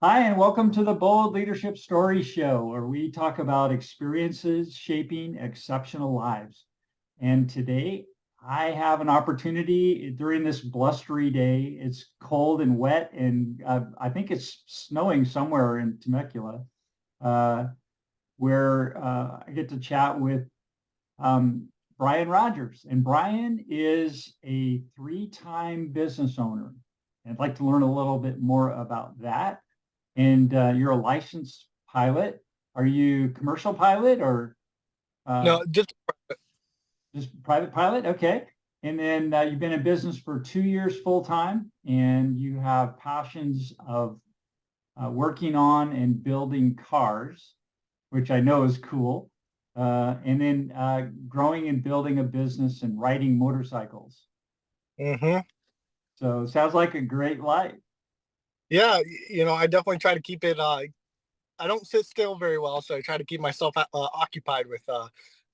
Hi, and welcome to the Bold Leadership Story Show, where we talk about experiences shaping exceptional lives. And today I have an opportunity during this blustery day. It's cold and wet, and I think it's snowing somewhere in Temecula, uh, where I get to chat with um, Bryan Rogers. And Bryan is a three-time business owner. I'd like to learn a little bit more about that. And you're a licensed pilot. Are you commercial pilot or uh, No, just just private pilot? Okay. And then you've been in business for 2 years full time, and you have passions of working on and building cars, which I know is cool. And then growing and building a business and riding motorcycles. hmm So it sounds like a great life. yeah, I definitely try to keep it. I don't sit still very well, so I try to keep myself occupied with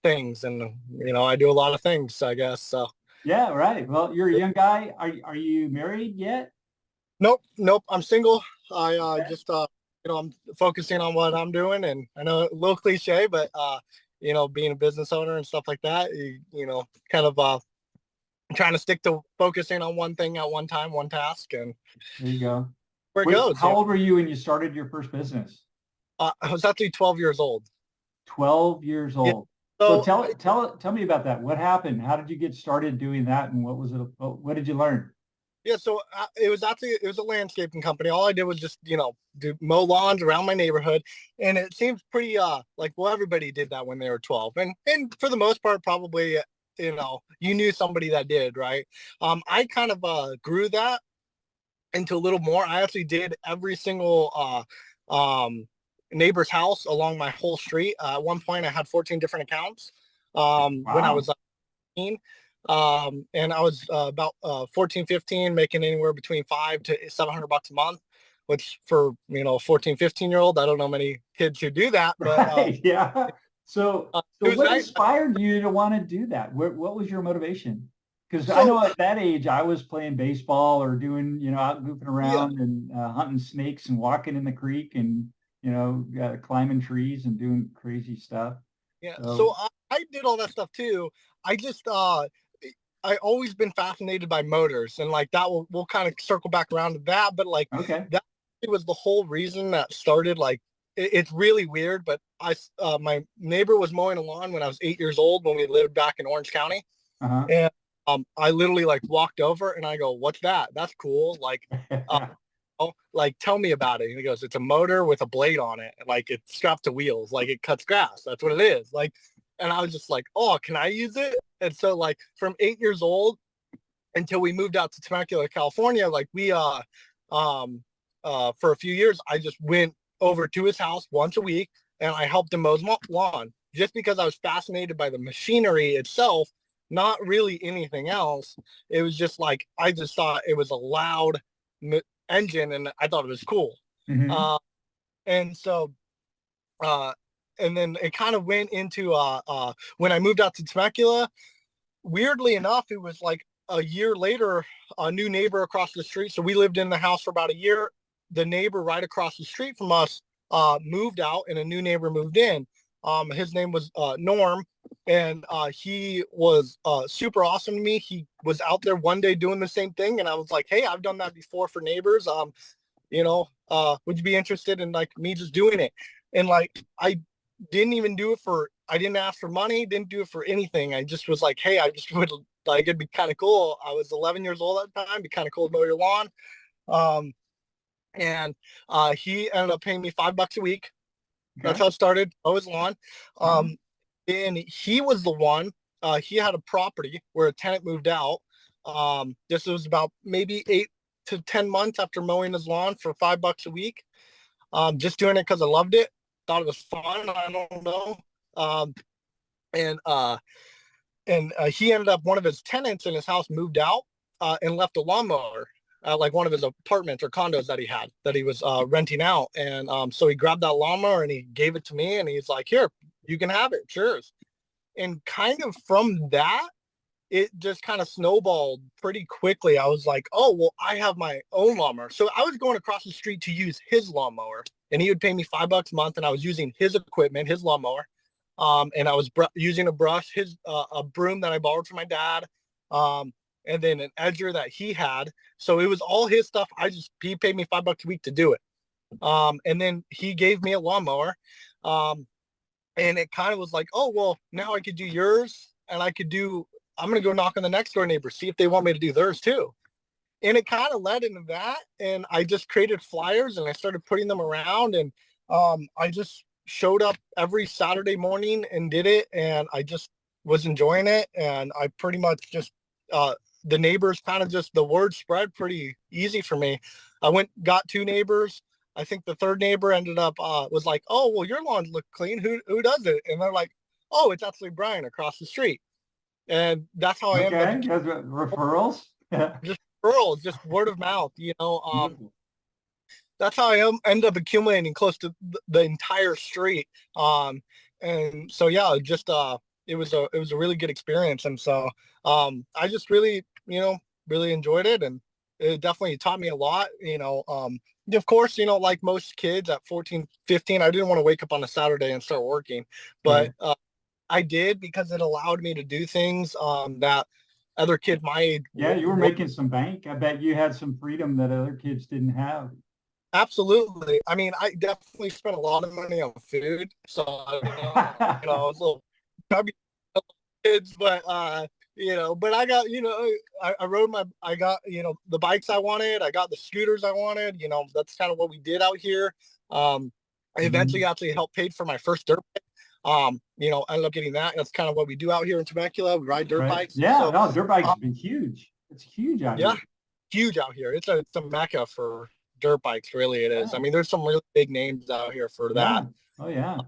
things, and I do a lot of things, I guess. So Yeah, right. Well, you're a young guy. Are you married yet? nope, nope, I'm single. I Okay. just I'm focusing on what I'm doing, and I know a little cliche, but being a business owner and stuff like that, kind of trying to stick to focusing on one thing at one time, one task, and There you go. where it Wait, goes. how old were you when you started your first business? I was actually 12 years old. 12 years Yeah. old. So So tell me about that. What happened? How did you get started doing that? And what was it? What did you learn? Yeah, so it was a landscaping company. All I did was just mow lawns around my neighborhood, and it seems pretty like well everybody did that when they were 12, and for the most part probably you knew somebody that did, right? I kind of grew that into a little more. I actually did every single neighbor's house along my whole street. At one point, I had 14 different accounts when I was Wow. 15. And I was about 14, 15, making anywhere between 5 to 700 bucks a month, which for, 14, 15-year old, I don't know many kids who do that, but Right. Yeah. So it was what nice. inspired you to want to do that? What was your motivation? Because I So know at that age I was playing baseball or doing, out goofing yeah, around and hunting snakes and walking in the creek and, climbing trees and doing crazy stuff. yeah. So So, I did all that stuff too. I just, I always been fascinated by motors, and like that we'll kind of circle back around to that, but like okay. that was the whole reason that started. Like it's really weird, but my neighbor was mowing a lawn when I was 8 years old when we lived back in Orange County, Uh-huh. and I literally like walked over and I go, "What's that? That's cool." Like, uh, oh, like tell me about it. And he goes, "It's a motor with a blade on it, like it's strapped to wheels, like it cuts grass. That's what it is." Like, and I was just like, "Oh, can I use it?" And so like from 8 years old until we moved out to Temecula, California, like we for a few years, I just went over to his house once a week and I helped him mow his lawn just because I was fascinated by the machinery itself, not really anything else. It was just like I just thought it was a loud engine and I thought it was cool. hmm Uh, and so uh, and then it kind of went into when I moved out to Temecula, weirdly enough, it was like a year later, a new neighbor across the street. So we lived in the house for about a year. The neighbor right across the street from us moved out, and a new neighbor moved in. His name was Norm, and he was super awesome to me. He was out there one day doing the same thing, and I was like, "Hey, I've done that before for neighbors. Would you be interested in like me just doing it?" And like I didn't even do it for I didn't ask for money, didn't do it for anything. I just was like, hey, I just would like it'd be kind of cool. I was 11 years old at the time, it'd be kind of cool to mow your lawn. Um and he ended up paying me $5 a week. That's Okay. how it started. Mow his lawn. Uh-huh. Um and he was the one, he had a property where a tenant moved out. This was about maybe 8 to 10 months after mowing his lawn for $5 a week. Just doing it because I loved it, thought it was fun. I don't know. Um, and he ended up one of his tenants in his house moved out and left a lawnmower like one of his apartments or condos that he was renting out. And so he grabbed that lawnmower and he gave it to me and he's like, here, you can have it. Cheers. And kind of from that, it just kind of snowballed pretty quickly. I was like, oh, well, I have my own lawnmower. So I was going across the street to use his lawnmower, and he would pay me $5 a month, and I was using his equipment, his lawnmower. And I was using a brush, a broom that I borrowed from my dad, and then an edger that he had. So it was all his stuff. He paid me $5 a week to do it. And then he gave me a lawnmower. And it kind of was like, oh, well, now I could do yours, and I'm going to go knock on the next door neighbor, see if they want me to do theirs too. And it kind of led into that. And I just created flyers and I started putting them around, and I just showed up every Saturday morning and did it. And I just was enjoying it. And I pretty much just, the neighbors kind of just, the word spread pretty easy for me. Got 2 neighbors. I think the third neighbor ended up, was like, oh, well, your lawns look clean. Who does it? And they're like, oh, it's actually Bryan across the street. And that's how I ended up. Okay, referrals? Just referrals, just word of mouth, that's how I ended up accumulating close to the entire street. And so, yeah, just, it was a really good experience. And so, I just really, really enjoyed it. And it definitely taught me a lot, of course, like most kids at 14, 15, I didn't want to wake up on a Saturday and start working, but, I did, because it allowed me to do things, that other kids my age. Yeah, you were making some bank. I bet you had some freedom that other kids didn't have. Absolutely. I mean, I definitely spent a lot of money on food. So, I was a little chubby kids, but, but I got, I got, the bikes I wanted. I got the scooters I wanted. That's kind of what we did out here. I eventually actually helped paid for my first dirt bike. Ended up getting that. That's kind of what we do out here in Temecula. We ride dirt bikes. Yeah, so, no, dirt bikes have been huge. It's huge out here. Yeah, huge out here. It's a mecca for dirt bikes, really. It is. I mean, there's some really big names out here for that. Yeah. Oh yeah.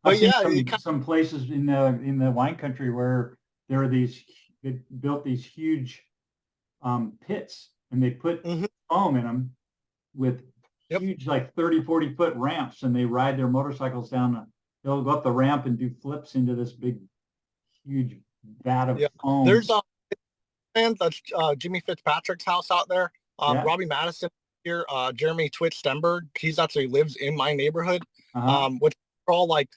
I've seen some places in the wine country where there are they built these huge pits, and they put foam in them with huge, like 30, 40 foot ramps, and they ride their motorcycles down. They'll go up the ramp and do flips into this big, huge vat of foam. There's that's Jimmy Fitzpatrick's house out there. Robbie Madison here, Jeremy Twitch Stenberg. He's actually lives in my neighborhood, which are all like,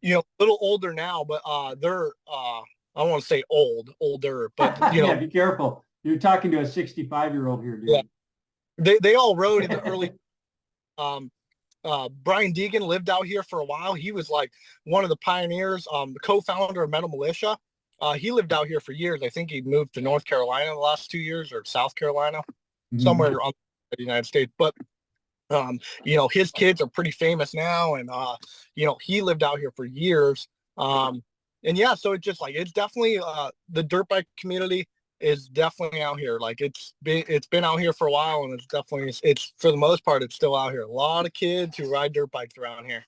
a little older now, but they're I don't want to say older, but yeah, be careful. You're talking to a 65-year-old here, dude. Yeah. They all rode in the early. Brian Deegan lived out here for a while. He was like one of the pioneers, the co-founder of Metal Militia. He lived out here for years. I think he moved to North Carolina the last 2 years, or South Carolina, somewhere on the United States. But, his kids are pretty famous now. And, he lived out here for years. And yeah, so it's just like, it's definitely, the dirt bike community is definitely out here. Like it's been out here for a while, and it's for the most part, it's still out here. A lot of kids who ride dirt bikes around here.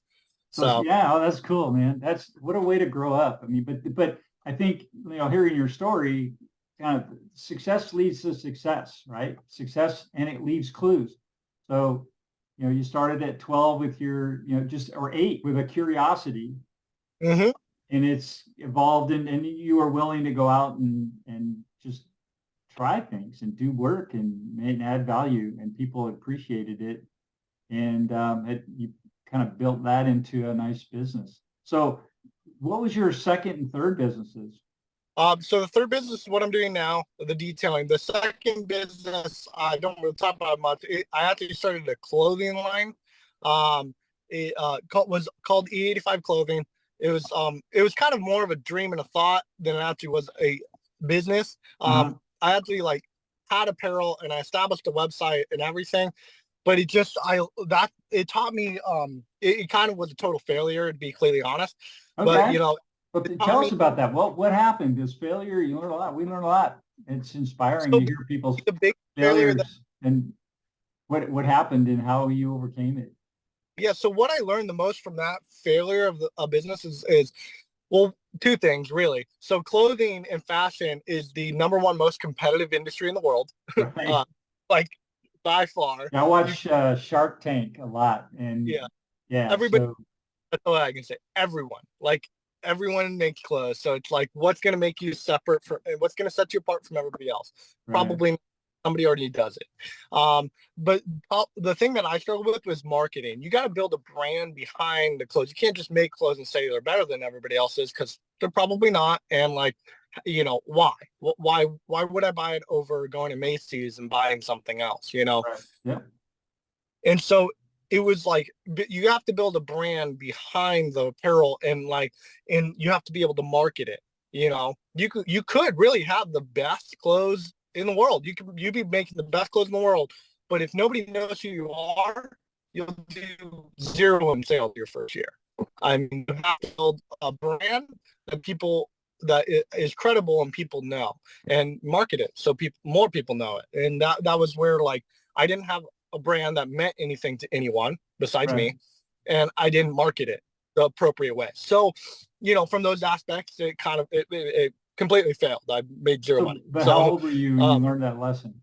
So yeah, that's cool, man. That's what a way to grow up. I mean, but I think, hearing your story, kind of success leads to success, right? Success, and it leaves clues. So, you started at 12 with your, or 8 with a curiosity. And it's evolved, and you are willing to go out and just try things and do work and add value, and people appreciated it. And you kind of built that into a nice business. So what was your second and third businesses? So the third business is what I'm doing now, the detailing. The second business, I don't really talk about much. I actually started a clothing line. It was called E85 Clothing. It was kind of more of a dream and a thought than it actually was a business. I actually had apparel, and I established a website and everything, but it taught me, it kind of was a total failure, to be completely honest. Okay. But tell us about that. What happened? This failure, you learned a lot. We learned a lot. It's inspiring to hear people's failures and what happened and how you overcame it. Yeah. So what I learned the most from that failure of a business is, well, 2 things really. So clothing and fashion is the #1 most competitive industry in the world, right. By far. I watch Shark Tank a lot, and yeah, everybody. That's all I can say. Everyone, everyone makes clothes. So it's like, what's going to make you separate from, what's going to set you apart from everybody else? Right. Probably somebody already does it. But the thing that I struggled with was marketing. You got to build a brand behind the clothes. You can't just make clothes and say they're better than everybody else's, because they're probably not. And like, why? Why would I buy it over going to Macy's and buying something else? Right. Yeah. And so it was like, you have to build a brand behind the apparel, and you have to be able to market it. You could really have the best clothes in the world. You'd be making the best clothes in the world, but if nobody knows who you are, you'll do zero in sales your first year. I mean, you have to build a brand that is credible and people know, and market it so more people know it. And that was where, like, I didn't have a brand that meant anything to anyone besides me, and I didn't market it the appropriate way. So, from those aspects, it kind of it completely failed. I made zero money. But how old were you when you learned that lesson?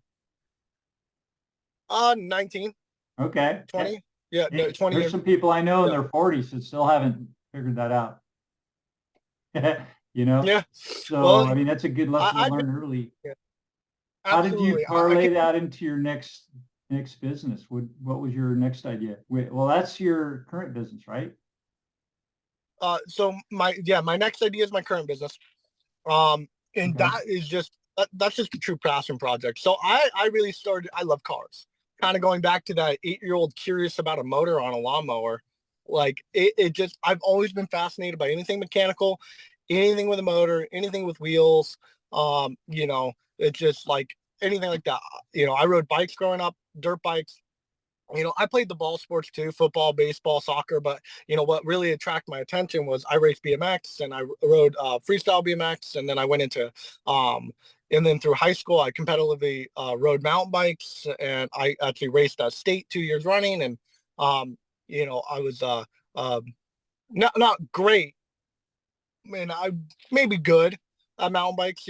19. Okay. 20. Yeah, no, 20 There's years. some people I know in their 40s that still haven't figured that out. Yeah. So, Well, I mean, that's a good lesson to learn early. Yeah, How did you absolutely. parlay that into your next business? What was your next idea? Well, that's your current business, right? So my next idea is my current business. And Okay. that's just a true passion project. So I really started, I love cars. Kind of going back to that 8-year-old curious about a motor on a lawnmower. Like it just, I've always been fascinated by anything mechanical, anything with a motor, anything with wheels. It's just like anything like that. I rode bikes growing up, dirt bikes. I played the ball sports too, football, baseball, soccer, but what really attracted my attention was I raced BMX, and I rode freestyle BMX, and then I went into and then through high school I competitively rode mountain bikes, and I actually raced state 2 years running. And I was not great, and I maybe good at mountain bikes,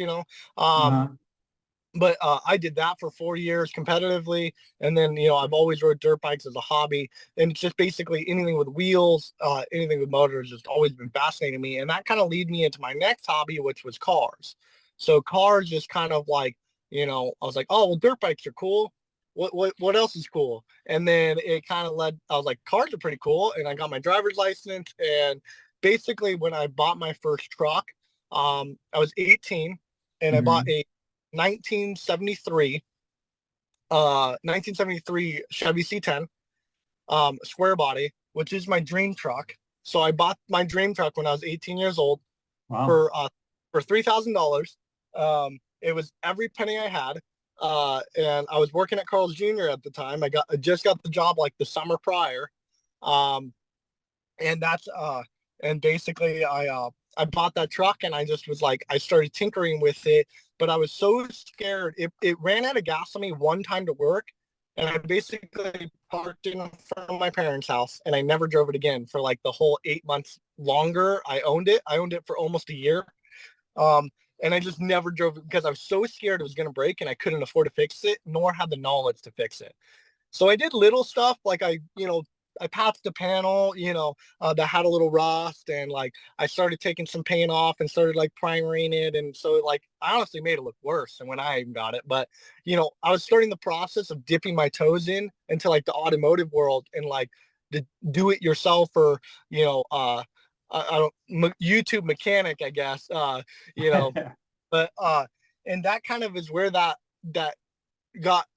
Uh-huh. but I did that for 4 years competitively. And then, I've always rode dirt bikes as a hobby. And it's just basically anything with wheels, anything with motors, just always been fascinating to me. And that kind of lead me into my next hobby, which was cars. So cars just kind of like, I was like, oh, well, dirt bikes are cool. What else is cool? And then it kind of I was like, cars are pretty cool. And I got my driver's license. And basically when I bought my first truck, I was 18, and I bought Mm-hmm. a 1973 Chevy C10 square body, which is my dream truck. So I bought my dream truck when I was 18 years old Wow. for $3,000. It was every penny I had. And I was working at Carl's Jr. at the time. I just got the job like the summer prior. Um, and that's and basically I bought that truck, and I just was like, I started tinkering with it, but I was so scared. It ran out of gas on me one time to work, and I basically parked in front of my parents' house, and I never drove it again for like the whole 8 months longer. I owned it for almost a year. um and I just never drove it because I was so scared it was going to break, and I couldn't afford to fix it, nor had the knowledge to fix it. So I did little stuff like I patched the panel, that had a little rust, and like I started taking some paint off and started like primering it. And so like I honestly made it look worse than when I even got it. But I was starting the process of dipping my toes into like the automotive world, and like the do it yourself, or I don't YouTube mechanic, I guess. But and that kind of is where that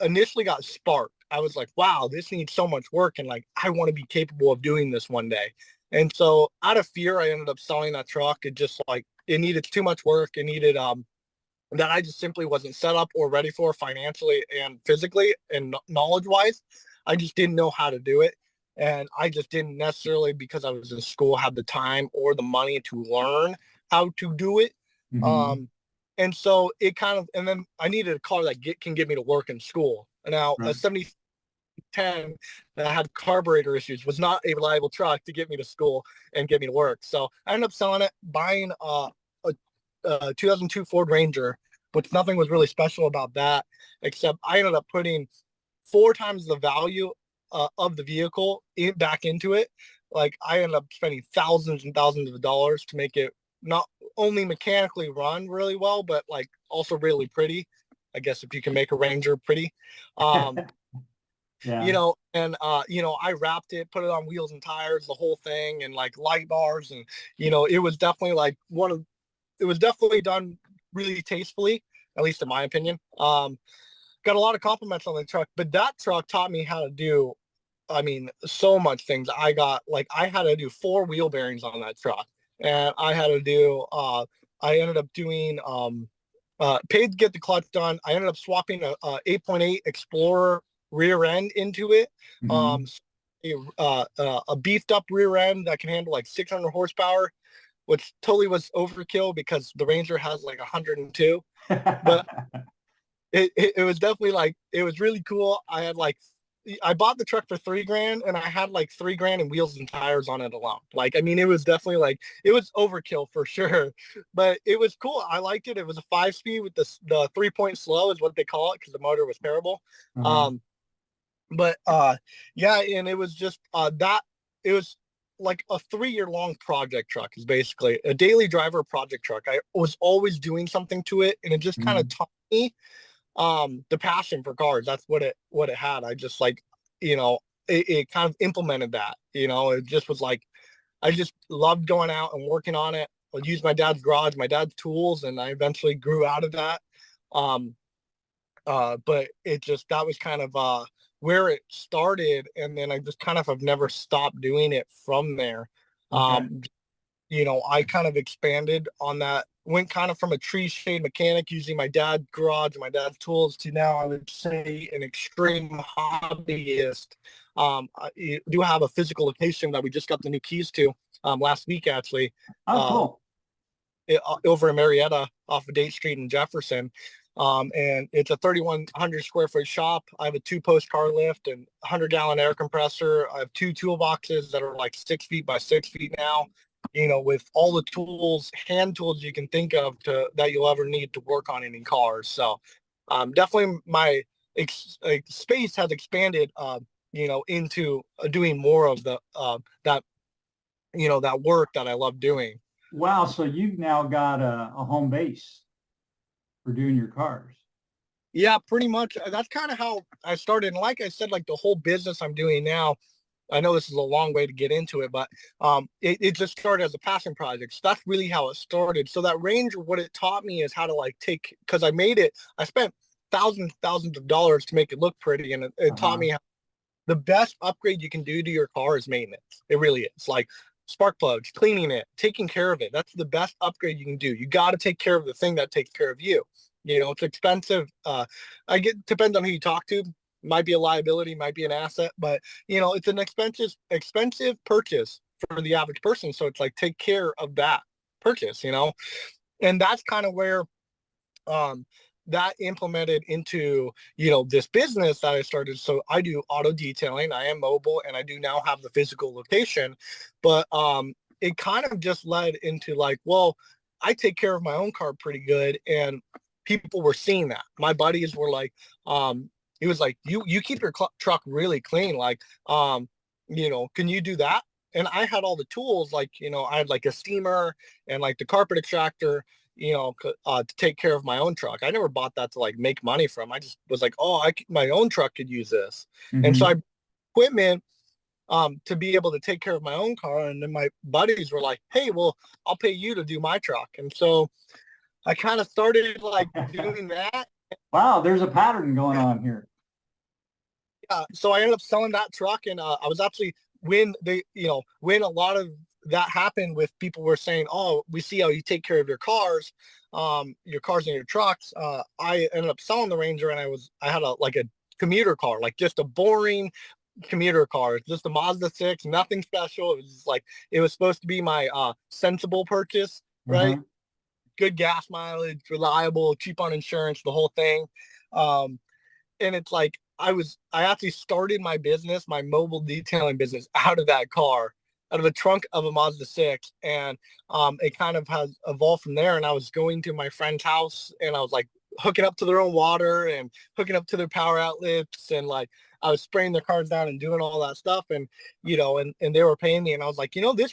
initially got sparked. I was like, wow, this needs so much work, and like I want to be capable of doing this one day. And so out of fear, I ended up selling that truck. It just like it needed too much work. It needed that I just simply wasn't set up or ready for financially and physically and knowledge wise. I just didn't know how to do it. And I just didn't necessarily, because I was in school, have the time or the money to learn how to do it. Mm-hmm. Um, and so it kind of, and then I needed a car that can get me to work in school. Now, a Right. 7010 that had carburetor issues was not a reliable truck to get me to school and get me to work. So I ended up selling it, buying a 2002 Ford Ranger, which nothing was really special about that, except I ended up putting 4 times the value of the vehicle back into it. Like I ended up spending thousands and thousands of dollars to make it not only mechanically run really well, but like also really pretty. I guess if you can make a Ranger pretty. Yeah. And I wrapped it, put it on wheels and tires, the whole thing, and like light bars, and it was definitely like it was definitely done really tastefully, at least in my opinion. Got a lot of compliments on the truck, but that truck taught me how to do, I mean, so much things. I had to do 4 wheel bearings on that truck, and I ended up doing, paid to get the clutch done. I ended up swapping a 8.8 Explorer rear end into it. Mm-hmm. A beefed up rear end that can handle like 600 horsepower, which totally was overkill because the Ranger has like 102. But it was definitely like, it was really cool. I bought the truck for $3,000 and I had like $3,000 in wheels and tires on it alone. Like, I mean, it was definitely like, it was overkill for sure, but it was cool. I liked it. It was a 5-speed with the 3-point slow is what they call it, because the motor was terrible. Uh-huh. But yeah, and it was just it was like a 3-year long project truck, is basically a daily driver project truck. I was always doing something to it, and it just kind of Mm-hmm. taught me the passion for cars. That's what it had. I just like, it kind of implemented that. It just was like, I just loved going out and working on it. I'd use my dad's garage, my dad's tools, and I eventually grew out of that. um but that was kind of where it started, and then I just kind of have never stopped doing it from there. Okay. um I kind of expanded on that, went kind of from a tree shade mechanic using my dad's garage and my dad's tools to now I would say an extreme hobbyist. I do have a physical location that we just got the new keys to last week, actually, Oh, uh, cool. over in Marietta off of Date Street in Jefferson. And it's a 3,100 square foot shop. I have a 2-post car lift and 100-gallon air compressor. I have 2 toolboxes that are like 6 feet by 6 feet now, with all the tools, hand tools you can think of that you'll ever need to work on any cars. So definitely my space has expanded, into doing more of that work that I love doing. Wow. So you've now got a home base for doing your cars. Yeah, pretty much. That's kind of how I started. And like I said, like the whole business I'm doing now, I know this is a long way to get into it, but it just started as a passion project. So that's really how it started. So that Ranger, what it taught me is how to like because I spent thousands of dollars to make it look pretty. And it taught Uh-huh. me how the best upgrade you can do to your car is maintenance. It really is. Like spark plugs, cleaning it, taking care of it. That's the best upgrade you can do. You got to take care of the thing that takes care of you. It's expensive. Depends on who you talk to. Might be a liability, might be an asset, but it's an expensive purchase for the average person. So it's like, take care of that purchase, and that's kind of where um, that implemented into, this business that I started. So I do auto detailing. I am mobile, and I do now have the physical location, but it kind of just led into like, well, I take care of my own car pretty good, and people were seeing that. My buddies were like, it was like, you keep your truck really clean. Like, can you do that? And I had all the tools, like, I had like a steamer and like the carpet extractor, to take care of my own truck. I never bought that to like make money from. I just was like, oh, my own truck could use this. And so Mm-hmm. I equipment to be able to take care of my own car. And then my buddies were like, hey, well, I'll pay you to do my truck. And so I kind of started like doing that. Wow, there's a pattern going on here. So I ended up selling that truck, and I was actually, when a lot of that happened, with people were saying, "Oh, we see how you take care of your cars and your trucks." I ended up selling the Ranger, and I had a commuter car, like just a boring commuter car, just a Mazda 6, nothing special. It was just like, it was supposed to be my sensible purchase, right? Uh-huh. Good gas mileage, reliable, cheap on insurance, the whole thing. Um, and it's like, I actually started my mobile detailing business out of that car, out of the trunk of a Mazda 6. And it kind of has evolved from there. And I was going to my friend's house, and I was like hooking up to their own water and hooking up to their power outlets. And like, I was spraying their cars down and doing all that stuff. And, and they were paying me. And I was like, this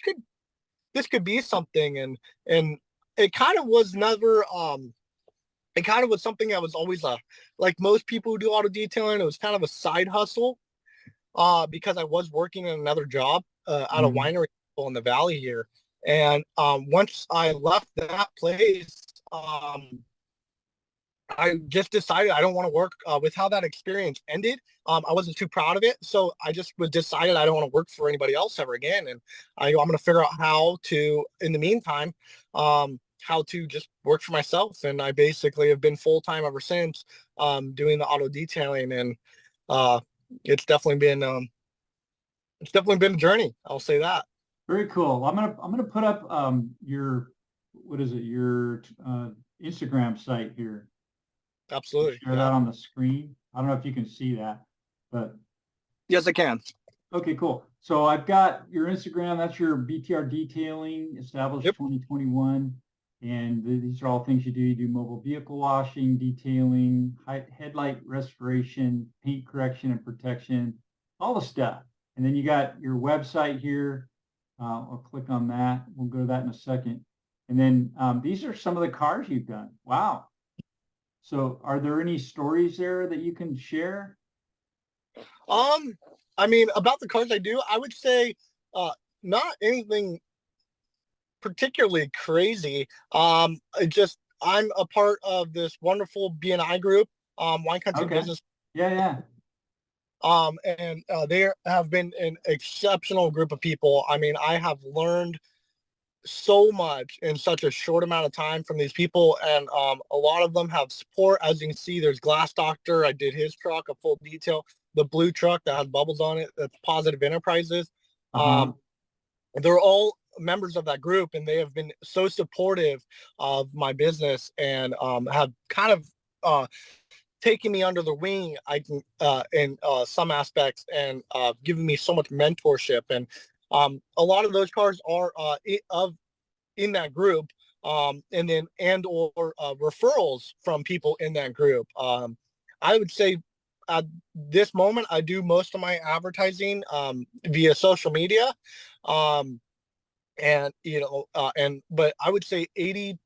could be something. And it kind of was never, it kind of was something that was always like most people who do auto detailing, it was kind of a side hustle, because I was working in another job, at a Mhm. winery in the valley here. And, once I left that place, I just decided I don't want to work, with how that experience ended. I wasn't too proud of it. So I just was decided I don't want to work for anybody else ever again. And I'm going to figure out how to, in the meantime, how to just work for myself. And I basically have been full-time ever since, doing the auto detailing. And, uh, it's definitely been, it's definitely been a journey. I'll say that. Very cool. I'm gonna put up your what is it, your Instagram site here. Absolutely. Share Yeah. that on the screen. I don't know if you can see that, but Yes, I can. okay, cool. So I've got your Instagram. That's your BTR detailing, established Yep. 2021. And these are all things you do. You do mobile vehicle washing, detailing, headlight restoration, paint correction and protection, all the stuff. And then you got your website here. I'll click on that. We'll go to that in a second. And then these are some of the cars you've done. Wow. So are there any stories there that you can share? Um, I mean, about the cars I do, I would say, uh, not anything particularly crazy. It just I'm a part of this wonderful BNI group, Wine Country Okay. Business, Yeah, yeah. and they have been an exceptional group of people. I mean, I have learned so much in such a short amount of time from these people, and a lot of them have support. As you can see, there's Glass Doctor. I did his truck, a full detail. The blue truck that has bubbles on it, that's Positive Enterprises. Uh-huh. Um, they're all members of that group, and they have been so supportive of my business, and have kind of taken me under the wing, I can, in some aspects, and given me so much mentorship. And a lot of those cars are of in that group, and then and or referrals from people in that group. I would say at this moment I do most of my advertising, via social media, um, and and but I would say 85%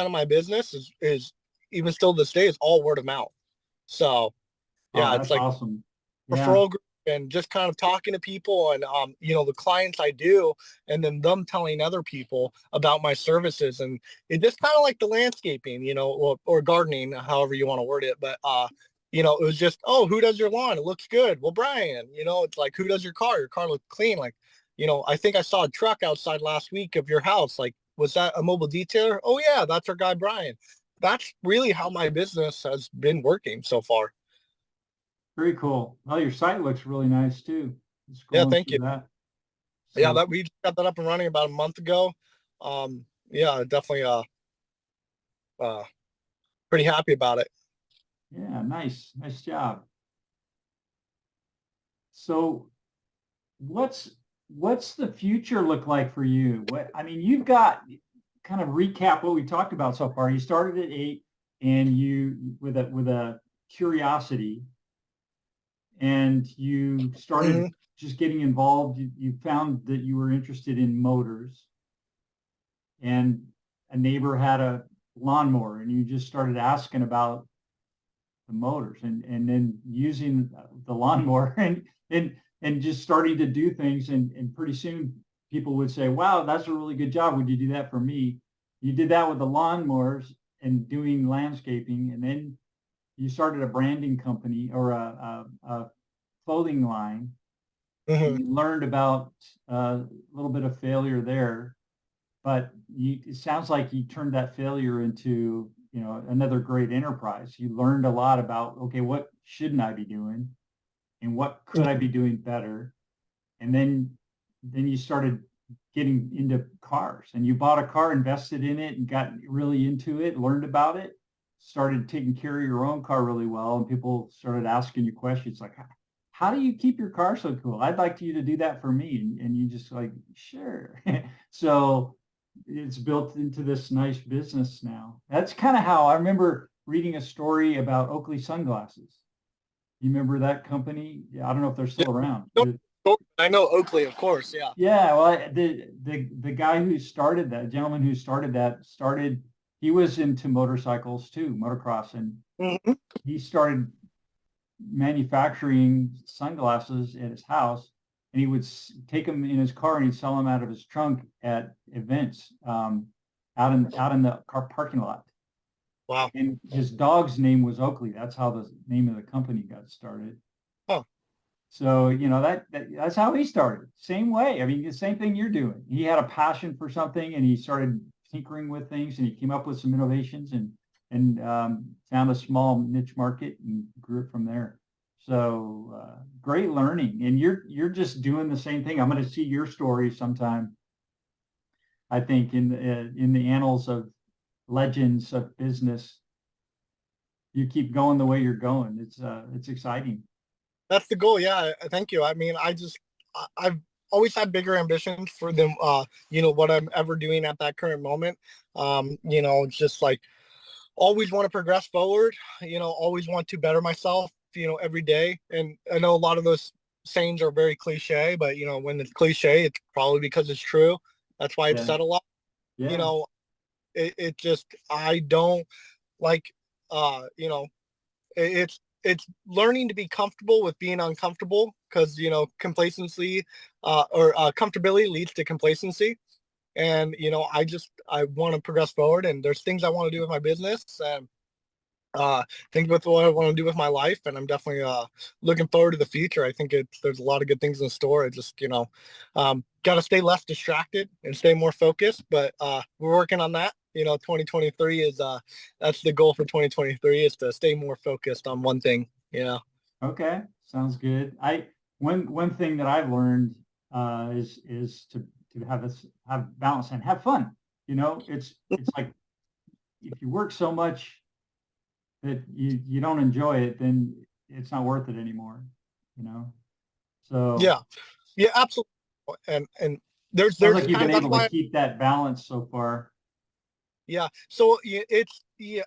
of my business is even still this day is all word of mouth. So Oh, yeah, it's that's like awesome. Yeah. referral group, and just kind of talking to people, and the clients I do, and then them telling other people about my services. And it just kind of like the landscaping, or gardening, however you want to word it. But it was just, oh, who does your lawn? It looks good. Well, Brian. It's like, who does your car? Your car looks clean. Like, I think I saw a truck outside last week of your house. Like, was that a mobile detailer? Oh yeah, that's our guy Brian. That's really how my business has been working so far. Very cool. Well, your site looks really nice too. Yeah, Scrolling thank through you. that. Yeah, So that we just got that up and running about a month ago. Yeah, definitely uh pretty happy about it. yeah, nice. Nice job. So what's the future look like for you? I mean, you've got kind of recap what we talked about so far. You started at 8 and you with a curiosity and you started Hmm. just getting involved. You found that you were interested in motors and a neighbor had a lawnmower and you just started asking about the motors and then using the lawnmower and just starting to do things and pretty soon people would say, wow, that's a really good job. Would you do that for me? You did that with the lawnmowers and doing landscaping, and then you started a branding company or a clothing line, and Hmm. you learned about a little bit of failure there, but it sounds like you turned that failure into, another great enterprise. You learned a lot about, okay, what shouldn't I be doing and what could I be doing better? And then you started getting into cars and you bought a car, invested in it and got really into it, learned about it, started taking care of your own car really well. And people started asking you questions like, how do you keep your car so cool? I'd like you to do that for me. And you just like, sure. So it's built into this nice business now. That's kind of how I remember reading a story about Oakley sunglasses. You remember that company? Yeah, I don't know if they're Yeah, still around, don't but I know Oakley, of course. Yeah. Yeah, well, the guy who started that, gentleman who started that, he was into motorcycles too, motocross, and Hmm. he started manufacturing sunglasses at his house, and he would take them in his car and he'd sell them out of his trunk at events, out in the car parking lot. Wow. And his dog's name was Oakley. That's how the name of the company got started. Oh, So, that's how he started. Same way. I mean, the same thing you're doing. He had a passion for something and he started tinkering with things and he came up with some innovations and found a small niche market and grew it from there. So great learning. And you're just doing the same thing. I'm going to see your story sometime. I think in the annals of legends of business, you keep going the way you're going. It's exciting. that's the goal. Yeah. Thank you. I mean, I've always had bigger ambitions for them. What I'm ever doing at that current moment. It's just like always want to progress forward. Always want to better myself. Every day. And I know a lot of those sayings are very cliche, but when it's cliche, it's probably because it's true. That's why it's Yeah. said a lot. You Yeah. know, it just I don't like it's learning to be comfortable with being uncomfortable because complacency or comfortability leads to complacency. And I want to progress forward, and there's things I want to do with my business and think with what I want to do with my life, and I'm definitely looking forward to the future. I think there's a lot of good things in store. I just got to stay less distracted and stay more focused, but we're working on that. 2023 is that's the goal for 2023 is to stay more focused on one thing. Okay. Sounds good. One thing that I've learned is to have balance and have fun. It's like if you work so much that you don't enjoy it, then it's not worth it anymore, you know? So Yeah, yeah, absolutely. And sounds there's like you've kind been of that's able to why. keep that balance so far. Yeah. So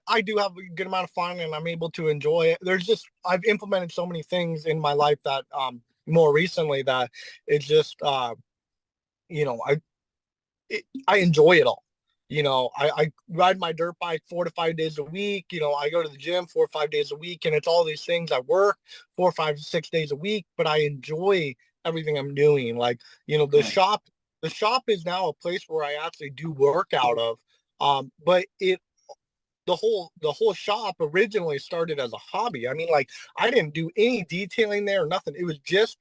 I do have a good amount of fun and I'm able to enjoy it. I've implemented so many things in my life that more recently that it's just you know, I enjoy it all. I ride my dirt bike 4 to 5 days a week. I go to the gym 4 or 5 days a week, and it's all these things. I work 4, 5, 6 days a week, but I enjoy everything I'm doing. Like, Right. the shop is now a place where I actually do work out of. But the whole shop originally started as a hobby. I mean, like I didn't do any detailing there or nothing. It was just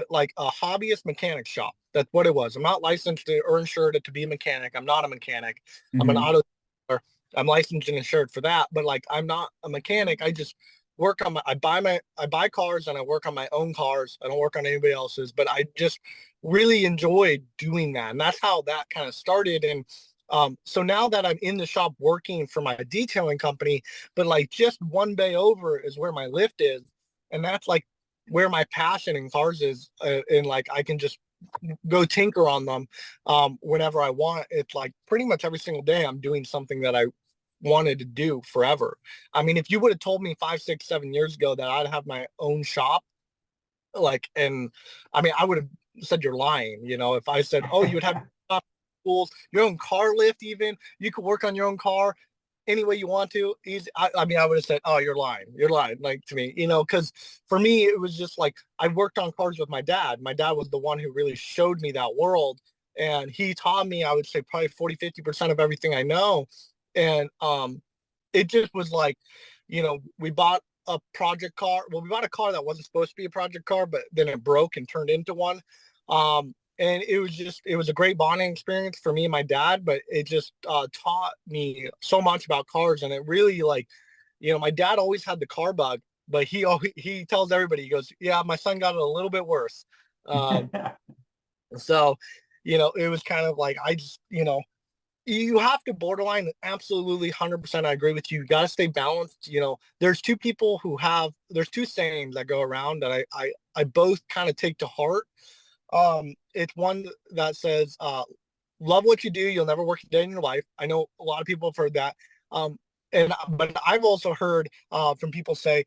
like a hobbyist mechanic shop. That's what it was. I'm not licensed or insured to be a mechanic. I'm not a mechanic. I'm an Hmm. auto dealer. I'm licensed and insured for that, but like I'm not a mechanic. I just work on I buy cars and I work on my own cars. I don't work on anybody else's, but I just really enjoy doing that. And that's how that kind of started. And so now that I'm in the shop working for my detailing company, but like just one bay over is where my lift is. And that's like where my passion in cars is. And like I can just go tinker on them whenever I want. It's like pretty much every single day I'm doing something that I wanted to do forever. I mean, if you would have told me 5, 6, 7 years ago that I'd have my own shop, like, and I mean, I would have said you're lying. If I said, oh, you would have tools, your own car lift, even you could work on your own car any way you want to. Easy. I mean, I would have said, oh, you're lying. You're lying, like to me, because for me, it was just like I worked on cars with my dad. My dad was the one who really showed me that world. And he taught me, I would say probably 40, 50% of everything I know. And it just was like, we bought a project car. Well, we bought a car that wasn't supposed to be a project car, but then it broke and turned into one. And it was a great bonding experience for me and my dad, but it just taught me so much about cars. And it really like, my dad always had the car bug, but he tells everybody, he goes, yeah, my son got it a little bit worse. Um, so, it was kind of like, I just, you have to borderline absolutely 100%. I agree with you. You got to stay balanced. There's two sayings that go around that I both kind of take to heart. It's one that says, love what you do. You'll never work a day in your life. I know a lot of people have heard that. But I've also heard from people say,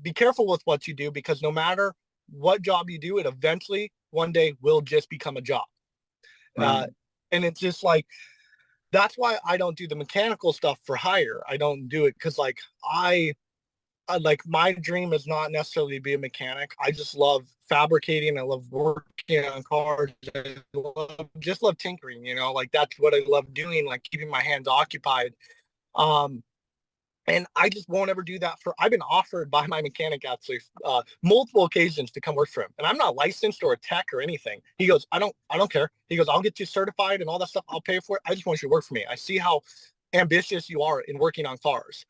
be careful with what you do because no matter what job you do, it eventually one day will just become a job. Right. And it's just like, that's why I don't do the mechanical stuff for hire. I don't do it because like like my dream is not necessarily to be a mechanic. I just love fabricating. I love working on cars. Just love tinkering, like that's what I love doing, like keeping my hands occupied. Um, and I just won't ever do that I've been offered by my mechanic actually multiple occasions to come work for him. And I'm not licensed or a tech or anything. He goes, I don't care. He goes, I'll get you certified and all that stuff. I'll pay for it. I just want you to work for me. I see how ambitious you are in working on cars.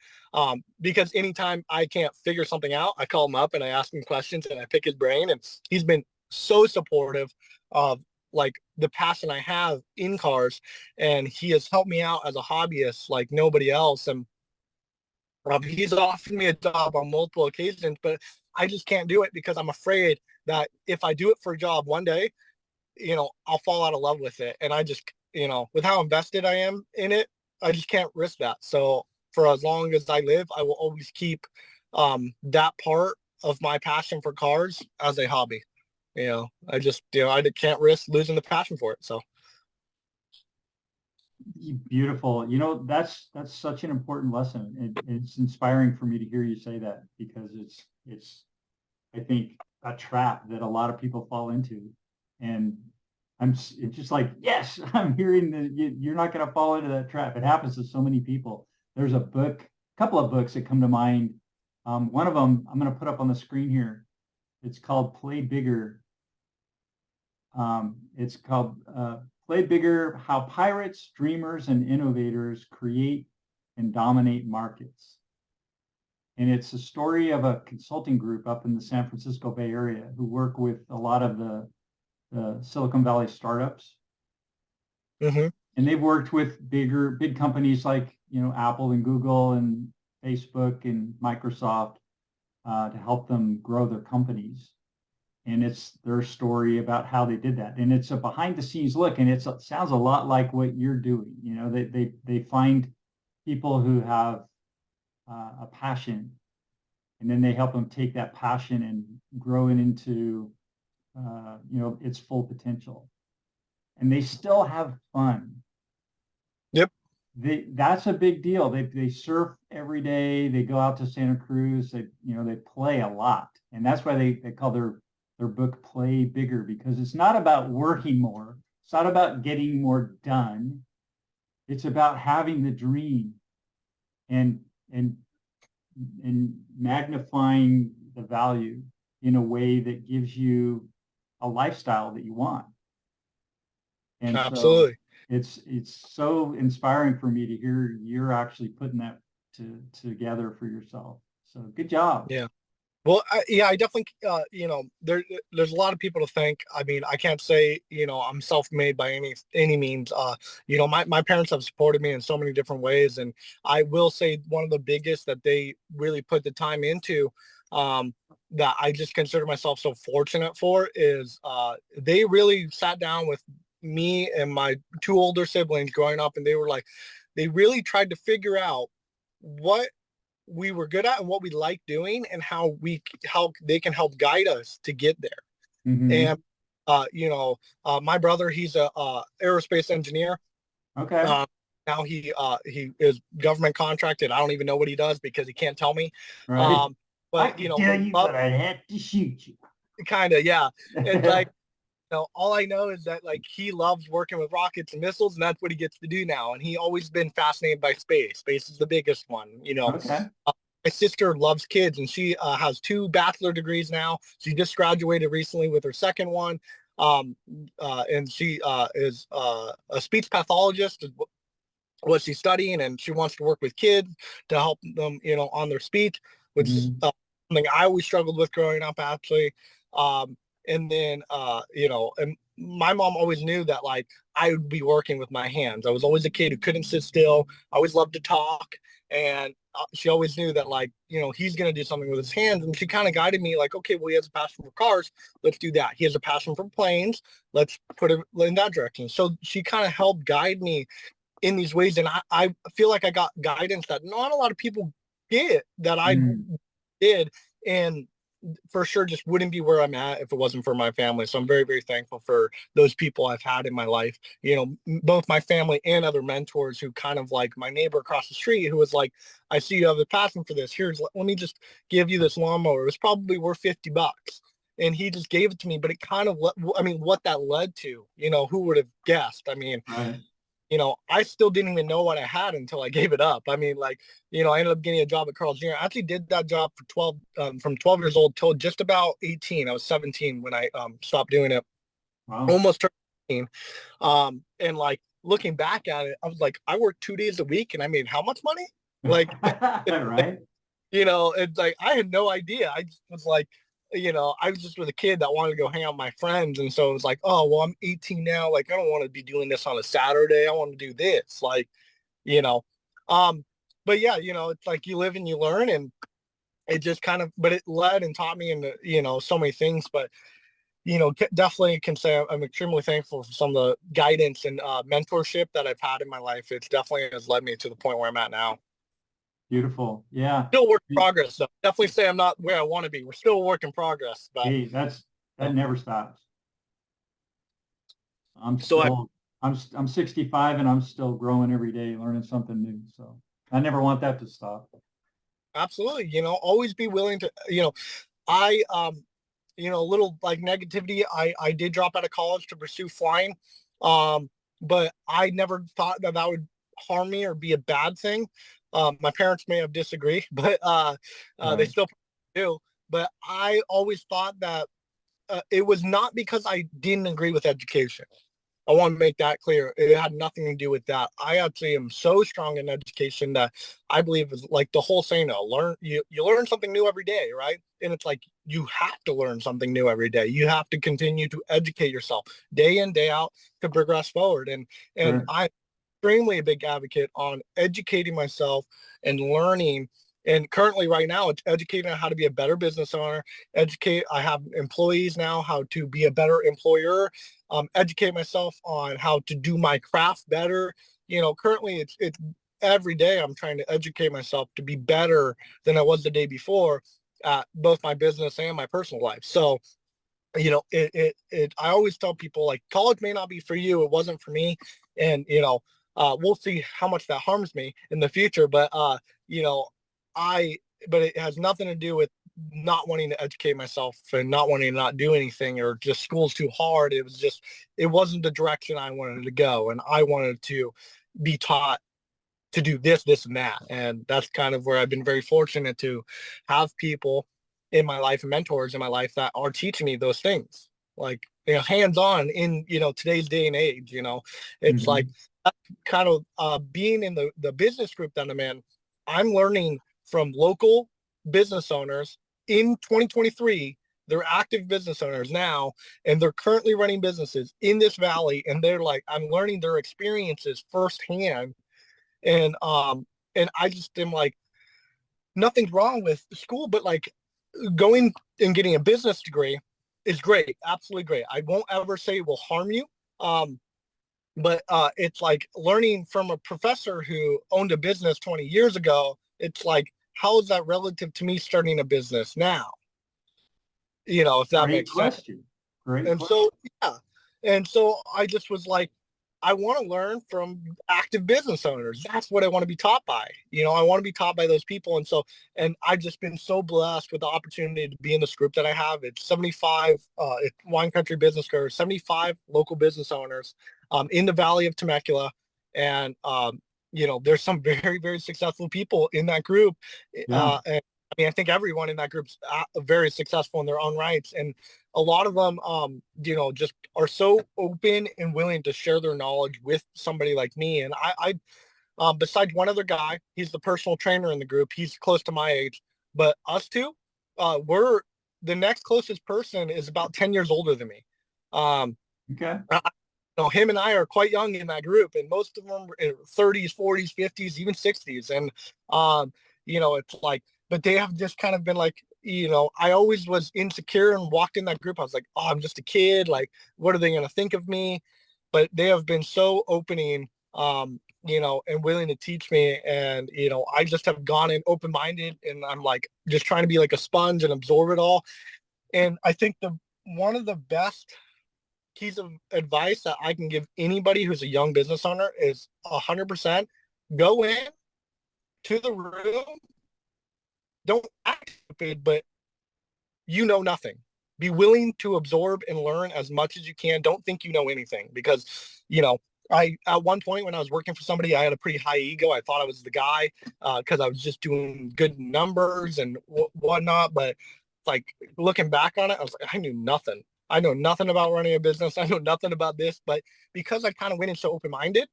Because anytime I can't figure something out, I call him up and I ask him questions and I pick his brain. And he's been so supportive of like the passion I have in cars. And he has helped me out as a hobbyist like nobody else. And he's offered me a job on multiple occasions, but I just can't do it because I'm afraid that if I do it for a job one day, I'll fall out of love with it. And I just, with how invested I am in it, I just can't risk that. So for as long as I live, I will always keep that part of my passion for cars as a hobby. I just, I can't risk losing the passion for it. So. Beautiful. That's such an important lesson. It's inspiring for me to hear you say that because it's I think a trap that a lot of people fall into. And it's just like, yes, I'm hearing that you're not going to fall into that trap. It happens to so many people. There's a couple of books that come to mind. One of them I'm going to put up on the screen here. It's called Play Bigger. It's called Play Bigger, How Pirates, Dreamers, and Innovators Create and Dominate Markets. And it's a story of a consulting group up in the San Francisco Bay Area who work with a lot of the Silicon Valley startups. Mm-hmm. And they've worked with big companies like, Apple and Google and Facebook and Microsoft to help them grow their companies. And it's their story about how they did that. And it's a behind the scenes look, and it sounds a lot like what you're doing. They find people who have a passion, and then they help them take that passion and grow it into, its full potential. And they still have fun. Yep. That's a big deal. They surf every day. They go out to Santa Cruz. They play a lot. And that's why they call their book Play Bigger, because it's not about working more. It's not about getting more done. It's about having the dream and magnifying the value in a way that gives you a lifestyle that you want. And absolutely. So it's so inspiring for me to hear you're actually putting that together for yourself. So good job. Yeah. Well, I definitely, there's a lot of people to thank. I mean, I can't say, I'm self-made by any means. My parents have supported me in so many different ways. And I will say one of the biggest that they really put the time into, that I just consider myself so fortunate for is they really sat down with me and my two older siblings growing up. And they really tried to figure out what we were good at and what we like doing and how they can help guide us to get there. Mm-hmm. And my brother, he's a aerospace engineer. Okay. Now he is government contracted. I don't even know what he does because he can't tell me. Right. But but I'd have to shoot you. Kind of, yeah. It's like, all I know is that like he loves working with rockets and missiles, and that's what he gets to do now. And he always been fascinated by space. Space is the biggest one, Okay. My sister loves kids, and she has 2 bachelor degrees now. She just graduated recently with her second one. And she is a speech pathologist, is what she's studying, and she wants to work with kids to help them, on their speech, which is something I always struggled with growing up, actually. And then, and my mom always knew that like I would be working with my hands. I was always a kid who couldn't sit still. I always loved to talk. And she always knew that like, he's going to do something with his hands. And she kind of guided me like, okay, well, he has a passion for cars. Let's do that. He has a passion for planes. Let's put it in that direction. So she kind of helped guide me in these ways. And I feel like I got guidance that not a lot of people get that I did. And for sure just wouldn't be where I'm at if it wasn't for my family. So I'm very, very thankful for those people I've had in my life, both my family and other mentors who kind of like my neighbor across the street who was like, I see you have a passion for this. Let me just give you this lawnmower. It was probably worth $50. And he just gave it to me, but it kind of, what that led to, who would have guessed? I mean, Right. I still didn't even know what I had until I gave it up. I mean, like, I ended up getting a job at Carl's Jr. I actually did that job for from 12 years old till just about 18. I was 17 when I stopped doing it. Wow. Almost turned 18. And like looking back at it, I was like, I worked 2 days a week and I made how much money? Like, Right. it's like, I had no idea. I just was like, I was just with a kid that wanted to go hang out with my friends. And so it was like, oh, well, I'm 18 now. Like, I don't want to be doing this on a Saturday. I want to do this. Like, you know, but yeah, it's like you live and you learn, and it just kind of, but it led and taught me into, so many things. But, definitely can say I'm extremely thankful for some of the guidance and mentorship that I've had in my life. It's definitely has led me to the point where I'm at now. Beautiful. Yeah. Still work in progress, though. Definitely say I'm not where I want to be. We're still a work in progress. But Hey, that never stops. I'm so still I'm 65 and I'm still growing every day, learning something new. So I never want that to stop. absolutely, always be willing to, I a little like negativity. I did drop out of college to pursue flying. But I never thought that would harm me or be a bad thing. My parents may have disagreed, but they still do. But I always thought that it was not because I didn't agree with education. I want to make that clear. It had nothing to do with that. I actually am so strong in education that I believe is like the whole saying, you learn something new every day, right? And it's like you have to learn something new every day. You have to continue to educate yourself day in, day out to progress forward. And Sure. I'm extremely a big advocate on educating myself and learning. And currently right now it's educating on how to be a better business owner, I have employees now how to be a better employer, educate myself on how to do my craft better. Currently it's every day I'm trying to educate myself to be better than I was the day before at both my business and my personal life. So, I always tell people like college may not be for you. It wasn't for me. And, we'll see how much that harms me in the future. But, you know, but it has nothing to do with not wanting to educate myself and not wanting to not do anything or just school's too hard. It wasn't the direction I wanted to go. And I wanted to be taught to do this, and that. And that's kind of where I've been very fortunate to have people in my life and mentors in my life that are teaching me those things. Like, hands-on in, today's day and age, it's like kind of being in the business group that I'm in, I'm learning from local business owners in 2023. They're active business owners now, and they're currently running businesses in this valley. And they're like, I'm learning their experiences firsthand. And I just am like, nothing's wrong with school, but like going and getting a business degree is great. Absolutely great. I won't ever say it will harm you. But it's like learning from a professor who owned a business 20 years ago. It's like, how is that relative to me starting a business now? If that Great makes sense. question. Great And question. so, yeah. And so I just was like, I want to learn from active business owners. That's what I want to be taught by. I want to be taught by those people. And I've just been so blessed with the opportunity to be in this group that I have. It's 75 Wine Country Business Coach, 75 local business owners in the Valley of Temecula. And, there's some very, very successful people in that group. Yeah. And I mean, I think everyone in that group's very successful in their own rights. And a lot of them, just are so open and willing to share their knowledge with somebody like me. And besides one other guy, he's the personal trainer in the group. He's close to my age, but us two, we're the next closest person is about 10 years older than me. Okay. Him and I are quite young in that group, and most of them are 30s, 40s, 50s, even 60s. And, it's like, but they have just kind of been like, I always was insecure and walked in that group. I was like, oh, I'm just a kid. Like, what are they going to think of me? But they have been so opening and willing to teach me. And, I just have gone in open-minded, and I'm like just trying to be like a sponge and absorb it all. And I think one of the best keys of advice that I can give anybody who's a young business owner is 100% go in to the room. Don't act stupid, but nothing. Be willing to absorb and learn as much as you can. Don't think you know anything, because, at one point when I was working for somebody, I had a pretty high ego. I thought I was the guy because I was just doing good numbers and whatnot. But like looking back on it, I was like, I knew nothing. I know nothing about running a business. I know nothing about this. But because I kind of went in so open-minded,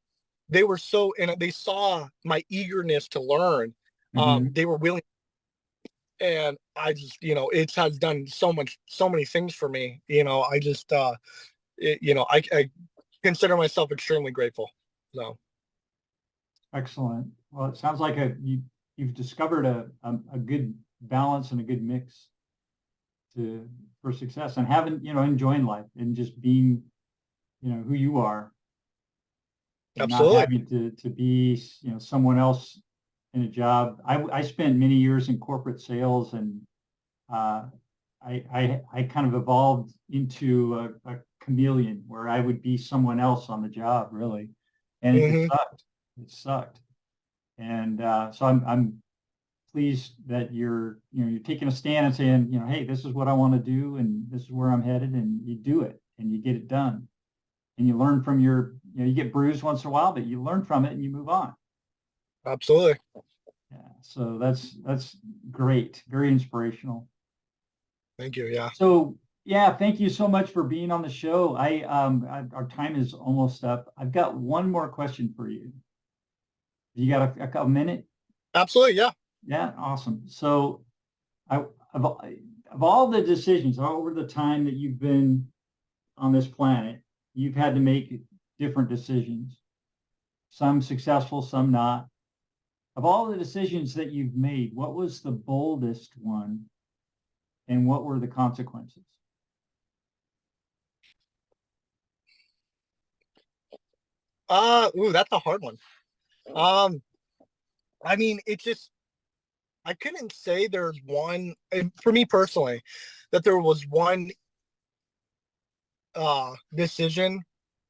and they saw my eagerness to learn. They were willing. And I just, it has done so many things for me. I consider myself extremely grateful. So. Excellent. Well, it sounds like you've discovered a good balance and a good mix for success, and having, enjoying life and just being, who you are, and Absolutely. not having to be, someone else in a job. I spent many years in corporate sales, and I kind of evolved into a chameleon where I would be someone else on the job, really, and it sucked. It sucked, and so I'm pleased that you're taking a stand and saying, hey, this is what I want to do, and this is where I'm headed, and you do it, and you get it done, and you learn from you get bruised once in a while, but you learn from it and you move on. Absolutely. Yeah, so that's great, very inspirational. Thank you. Yeah. So yeah, thank you so much for being on the show. Our time is almost up. I've got one more question for you. You got a couple minutes? Absolutely. Yeah. Yeah, awesome. So of all the decisions over the time that you've been on this planet, you've had to make different decisions, some successful, some not. Of all the decisions that you've made, what was the boldest one, and what were the consequences? That's a hard one. I mean, I couldn't say there's one, for me personally, that there was one decision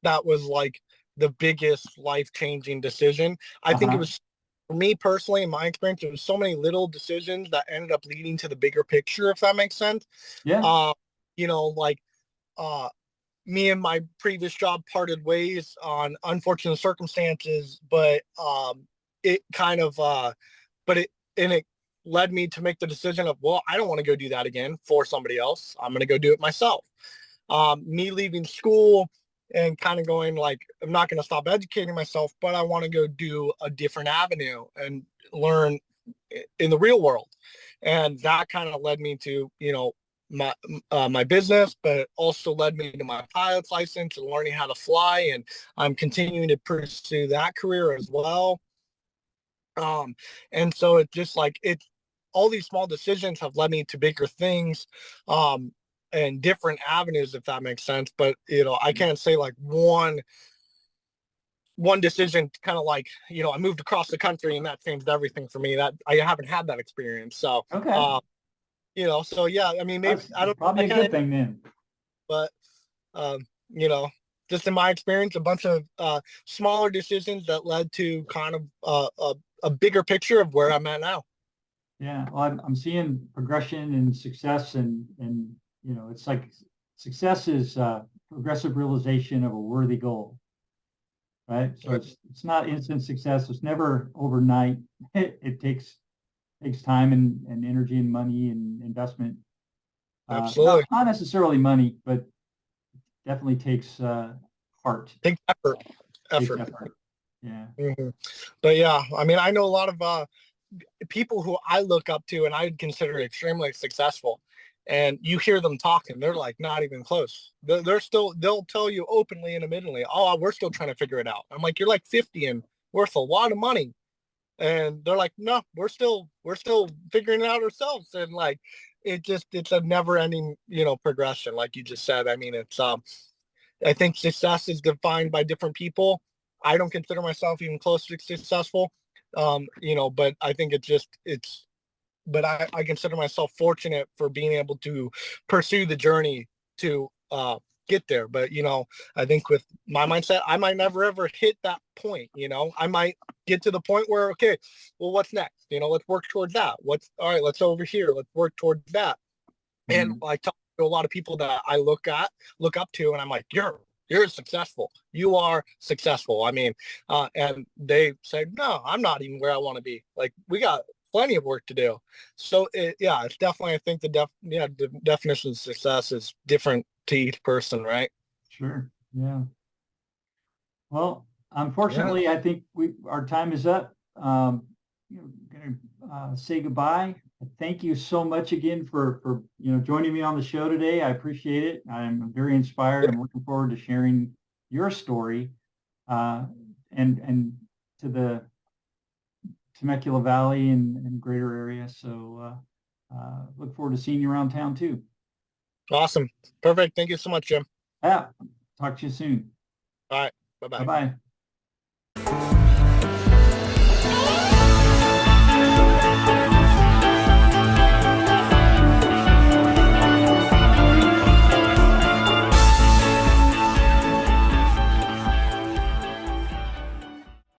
that was like the biggest life-changing decision. I think it was, for me personally, in my experience, it was so many little decisions that ended up leading to the bigger picture, if that makes sense. Yeah. Me and my previous job parted ways on unfortunate circumstances, but it kind of, it led me to make the decision of, well, I don't want to go do that again for somebody else. I'm going to go do it myself. Me leaving school and kind of going like, I'm not going to stop educating myself, but I want to go do a different avenue and learn in the real world. And that kind of led me to, my business, but it also led me to my pilot's license and learning how to fly. And I'm continuing to pursue that career as well. And so it's just like, all these small decisions have led me to bigger things. And different avenues, if that makes sense. But, I can't say like one decision kind of like, I moved across the country and that changed everything for me. That I haven't had that experience. So, okay. So yeah, I mean, maybe That's I don't probably a good thing then. But, just in my experience, a bunch of smaller decisions that led to kind of a bigger picture of where I'm at now. Yeah, well, I'm seeing progression and success, and it's like success is progressive realization of a worthy goal, right? So it's not instant success. It's never overnight. It takes time and energy and money and investment. Absolutely. Not necessarily money, but definitely takes heart. Takes effort. Takes effort. Yeah. Mm-hmm. But yeah, I mean, I know a lot of people who I look up to and I consider extremely successful, and you hear them talking, they're like not even close. They'll tell you openly and admittedly, oh, we're still trying to figure it out. I'm like, you're like 50 and worth a lot of money. And they're like, no, we're still figuring it out ourselves. And like, it's a never ending, progression. Like you just said, I mean, I think success is defined by different people. I don't consider myself even close to successful. But I think but I consider myself fortunate for being able to pursue the journey to get there. But, I think with my mindset, I might never ever hit that point. I might get to the point where, okay, well, what's next? Let's work towards that. All right, let's over here. Let's work towards that. And I talk to a lot of people that I look up to, and I'm like, you're successful. You are successful. I mean, and they say, no, I'm not even where I want to be. Like, we got plenty of work to do. So it's definitely, I think the definition of success is different to each person, right? Sure. Yeah. Well, unfortunately, I think our time is up. Going to say goodbye. Thank you so much again for joining me on the show today. I appreciate it. I'm very inspired. I'm looking forward to sharing your story and to the Temecula Valley and greater area. So look forward to seeing you around town too. Awesome. Perfect. Thank you so much, Jim. Yeah. Talk to you soon. All right. Bye-bye. Bye-bye.